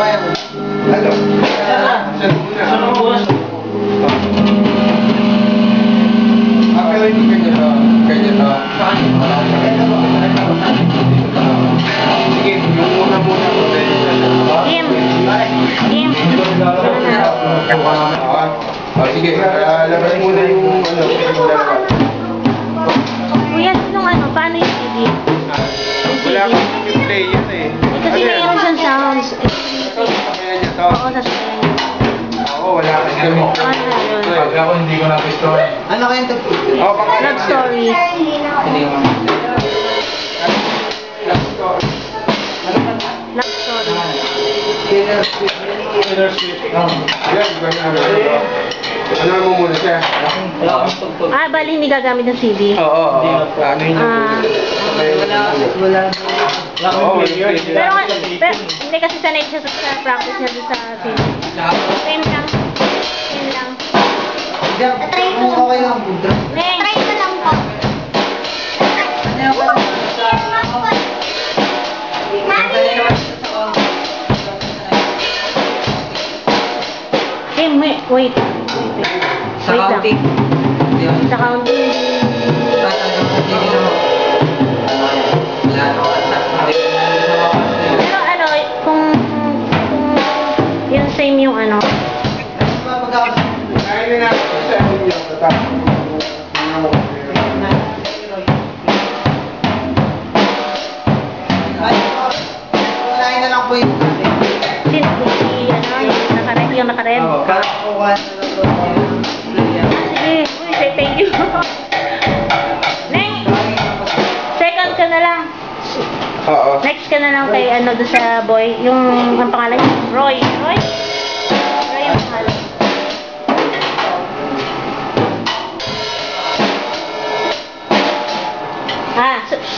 Hello. Saan muna? Pero hindi kanya to. Sige, yung muna ko. Kim. Sige, labas muna yung Kuya, sinong paano yung CD? Wala akong yung play yan eh. Kasi mayroon siyang sounds. Kaya niya to. Oo, sasabihin niya. Oo, wala ka siya. Ano yun? Pag ako hindi ko na-gusto. Ano kayong tagpili? Love story. Hindi ko. Love story. Love story. Taylor Swift. Yan, ano mo muna siya? Wala akong tugtog. Bali hindi gagamit ng CD. Oo. Ano yun? Wala. Oo, Pero hindi kasi sanay siya sa practice niya doon sa CD. Same lang. Same lang. Try ko. Okay lang. Neng! Try ko lang po. Kim, wait. Sa counting. Sa counting. Pero kung yung same yung Kainin natin sa inyo. Wala na lang po yung yung naka-red. Parang kukuha na lang po yung Sige, say thank you. Neng, second ka na lang. Oo. Next ka na lang kay doon sa boy. Yung ang pangalan niya, Roy. Roy yung pangalan.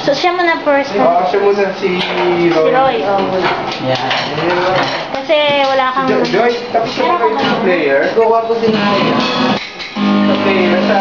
So siya muna first. Oo, siya muna si Si Roy, Yeah. Kasi wala kang... Joy, tapos na ba yung player? Gawa ko din na Sa player, sa